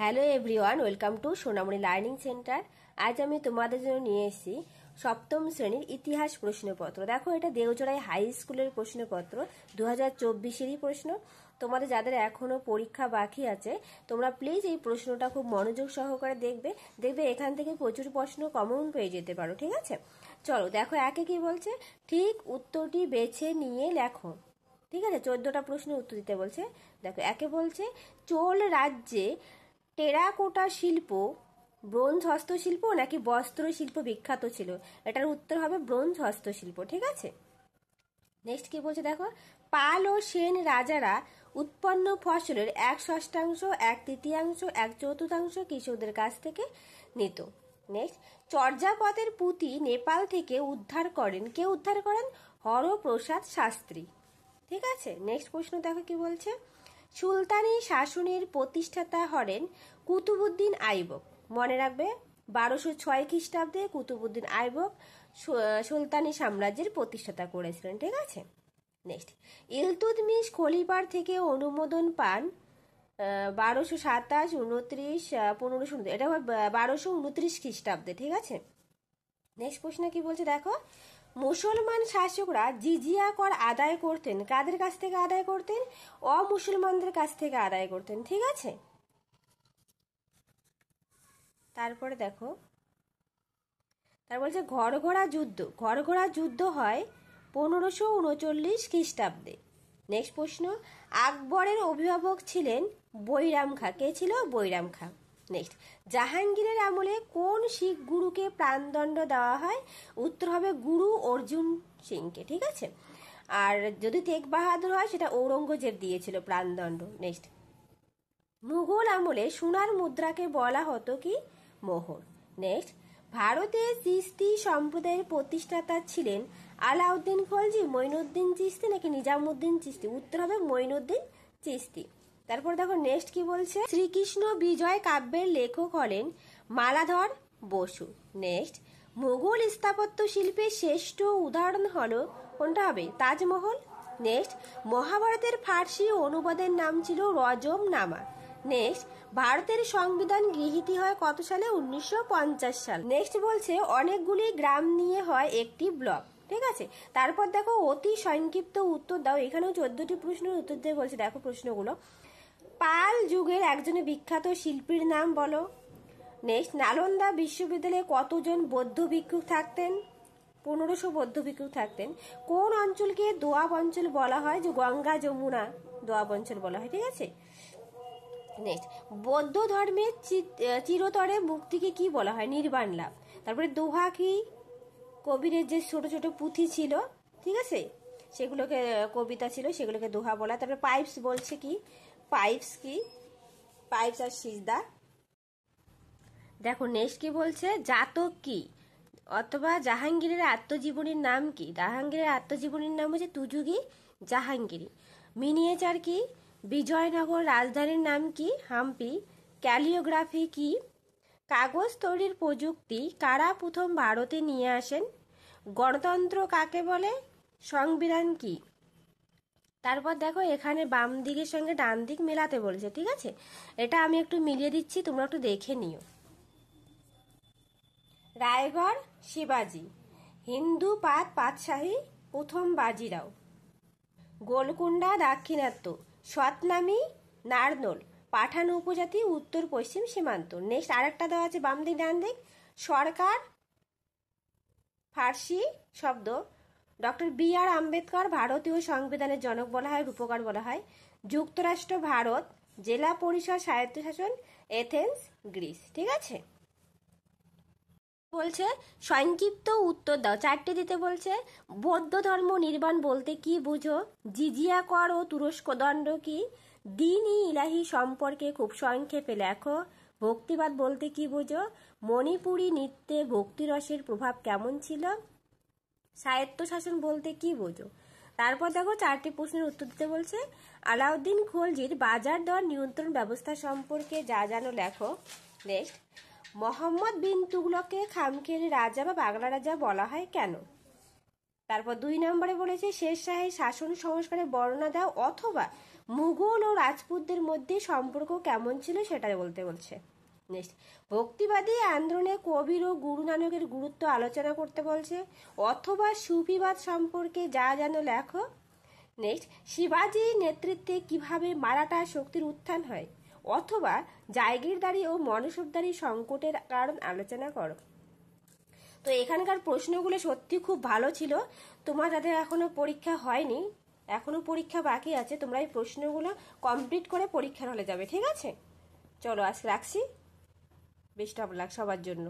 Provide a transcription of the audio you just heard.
Hello everyone, welcome to Sonamoni learning centre. আজ আমি তোমাদের জন্য নিয়ে এসেছি সপ্তম শ্রেণীর ইতিহাস প্রশ্নপত্র। দেখো, এটা দেওজোড়াই হাই স্কুলের প্রশ্নপত্র, 2024-এরই প্রশ্ন। তোমাদের যাদের এখনো পরীক্ষা বাকি আছে, তোমরা প্লিজ এই প্রশ্নটা খুব মনোযোগ সহকারে দেখবে এখান থেকে প্রচুর প্রশ্ন কমন পেয়ে যেতে পারো। ঠিক আছে, চলো দেখো একে কি বলছে। ঠিক উত্তরটি বেছে নিয়ে লেখো। ঠিক আছে, 14টা প্রশ্নের উত্তর দিতে বলছে। দেখো একে বলছে, চোল রাজ্যে টেরাকোটা শিল্প, ব্রোঞ্জ হস্তশিল্প নাকি বস্ত্র শিল্প বিখ্যাত ছিল? এটার উত্তর হবে ব্রোঞ্জ হস্তশিল্প। ঠিক আছে, নেক্সট কি বলছে দেখো, পাল ও সেন রাজারা উৎপন্ন ফসলের 1/6, 1/3, 1/4 কৃষকদের কাছ থেকে নিত। নেক্সট, চর্যাপদের পুঁতি নেপাল থেকে উদ্ধার করেন, কে উদ্ধার করেন? হরপ্রসাদ শাস্ত্রী। ঠিক আছে, নেক্সট প্রশ্ন দেখো কি বলছে, সুলতানি শাসনের প্রতিষ্ঠাতা হলেন কুতুবউদ্দিন আইবক। মনে রাখবে, 1206 খ্রিস্টাব্দে কুতুবউদ্দিন আইবক সুলতানি সাম্রাজ্যের প্রতিষ্ঠাতা করেছিলেন। ঠিক আছে, নেক্সট, ইলতুৎমিশ খলিফার থেকে অনুমোদন পান 1227, 29, 1529, এটা 1229 খ্রিস্টাব্দে। ঠিক আছে, নেক্সট প্রশ্ন কি বলছে দেখো, মুসলমান শাসকরা জিজিয়া কর আদায় করতেন, কাদের কাছ থেকে আদায় করতেন? অমুসলমানদের কাছ থেকে আদায় করতেন। ঠিক আছে, তারপরে দেখো, বলছে ঘরঘোড়া যুদ্ধ হয় 1539 খ্রিস্টাব্দে। নেক্সট প্রশ্ন, আকবরের অভিভাবক ছিলেন বৈরাম খাঁ, কে ছিল? বৈরাম খাঁ। নেক্সট, জাহাঙ্গীরের আমলে কোন শিখ গুরুকে প্রাণদণ্ড দেওয়া হয়? উত্তর হবে গুরু অর্জুন সিংকে। ঠিক আছে, আর যদি তেগ বাহাদুর হয় সেটা ঔরঙ্গজেব দিয়েছিল প্রাণদণ্ড। নেক্সট, মুঘল আমলে সোনার মুদ্রাকে বলা হতো কি? মোহর। নেক্সট, ভারতে চিস্তি সম্প্রদায়ের প্রতিষ্ঠাতা ছিলেন আলাউদ্দিন খলজি, মঈনুদ্দিন চিস্তি নাকি নিজামুদ্দিন চিস্তি? উত্তর হবে মঈনুদ্দিন চিস্তি। তারপর দেখো নেক্সট কি বলছে, শ্রীকৃষ্ণ বিজয় কাব্যের লেখক হলেন মালাধর বসু। নেক্সট, মুঘল স্থাপত্য শিল্পের শ্রেষ্ঠ উদাহরণ হলো কোনটা হবে? তাজমহল। নেক্সট, মহাভারতের ফার্সি অনুবাদের নাম ছিল রজমনামা। নেক্সট, ভারতের সংবিধান গৃহীত হয় কত সালে? 1950 সাল। নেক্সট বলছে, অনেকগুলি গ্রাম নিয়ে হয় একটি ব্লক। ঠিক আছে, তারপর দেখো অতি সংক্ষিপ্ত উত্তর দাও। এখানেও 14টি প্রশ্নের উত্তর দিয়ে বলছে। দেখো প্রশ্নগুলো, পাল যুগের একজন বিখ্যাত শিল্পীর নাম বলো। নেক্সট, নালন্দা বিশ্ববিদ্যালয়ে কতজন বৌদ্ধ ভিক্ষুক থাকতেন? 1500 বৌদ্ধ ভিক্ষুক থাকতেন। কোন অঞ্চলকে দোয়াব অঞ্চল বলা হয়? যে গঙ্গা যমুনা দোয়াব অঞ্চল বলা হয়। ঠিক আছে, নেক্সট, বৌদ্ধ ধর্মের চিরতরে মুক্তিকে কি বলা হয়? নির্বাণ লাভ। তারপরে দোহা কি? কবিরের যে ছোট ছোট পুঁথি ছিল, ঠিক আছে, সেগুলোকে কবিতা ছিল, সেগুলোকে দোহা বলা। তারপরে পাইপস বলছে কি? পাইপস কি? পাইপস আর সিজদা। দেখো নেক্সট কি বলছে, জাতক কি? অথবা জাহাঙ্গীরের আত্মজীবনীর নাম কি? জাহাঙ্গীরের আত্মজীবনীর নাম হচ্ছে তুজুগি জাহাঙ্গীরি। মিনিয়েচার কি? বিজয়নগর রাজধানীর নাম কি? হাম্পি। ক্যালিওগ্রাফি কি? কাগজ তৈরির প্রযুক্তি কারা প্রথম ভারতে নিয়ে আসেন? গণতন্ত্র কাকে বলে? সংবিধান কি? তারপর দেখো, এখানে বাম দিকের সঙ্গে ডান দিক মেলাতে বলেছে। ঠিক আছে, এটা আমি একটু মিলিয়ে দিচ্ছি, তোমরা একটু দেখে নিও। রায়গড় শিবাজি, হিন্দু পাতশাহী প্রথম বাজিরাও, গোলকুন্ডা দাক্ষিণাত্য, সতনামি নারনোল, পাঠান উপজাতি উত্তর পশ্চিম সীমান্ত। নেক্সট আরেকটা দেওয়া আছে বাম দিক ডান দিক, সরকার ফার্সি শব্দ, ডক্টর বি.আর. আম্বেদকর ভারতীয় সংবিধানের জনক বলা হয়, রূপকার বলা হয়। যুক্তরাষ্ট্র ভারত, জেলা পরিষদ স্বায়ত্তশাসন, এথেন্স গ্রিস। ঠিক আছে, বলছে সংক্ষিপ্ত উত্তর দাও, 4টে দিতে বলছে। বৌদ্ধ ধর্ম নির্বাণ বলতে কি বুঝো? জিজিয়া কর ও তুরস্ক দণ্ড কি? দ্বীন-ই ইলাহি সম্পর্কে খুব সংক্ষেপে লেখো। ভক্তিবাদ বলতে কি বুঝো? মণিপুরী নৃত্যে ভক্তিরসের প্রভাব কেমন ছিল? স্বায়ত্তশাসন বলতে কি বুঝো? তারপর দেখো 4টি প্রশ্নের উত্তর দিতে বলছে। আলাউদ্দিন খলজির বাজার দর নিয়ন্ত্রণ ব্যবস্থা সম্পর্কে যা জানো লেখো। নেক্সট, মোহাম্মদ বিন তুগলককে খামখেয়ালি রাজা বা বাংলা রাজা বলা হয় কেন? তারপর 2 নম্বরে বলেছে শেরশাহের শাসন সংস্কারের বর্ণনা দাও অথবা মুঘল ও রাজপুতদের মধ্যে সম্পর্ক কেমন ছিল সেটা বলতে বলছে। নেক্সট, ভক্তিবাদী আন্দোলনে কবির ও গুরু নানকের গুরুত্ব আলোচনা করতে বলছে, অথবা সুফিবাদ সম্পর্কে যা জানো লেখো। নেক্সট, শিবাজির নেতৃত্বে কিভাবে মারাঠা শক্তির উত্থান হয়, অথবা জায়গিরদারি ও মনসবদারি সংকটের কারণ আলোচনা করো। তো এখানকার প্রশ্নগুলো সত্যি খুব ভালো ছিল। তোমার যাদের এখনো পরীক্ষা হয়নি, এখনো পরীক্ষা বাকি আছে, তোমরা এই প্রশ্নগুলো কমপ্লিট করে পরীক্ষার হলে যাবে, ঠিক আছে? চলো আজ রাখছি। বেস্ট অফ লাক সবার জন্য।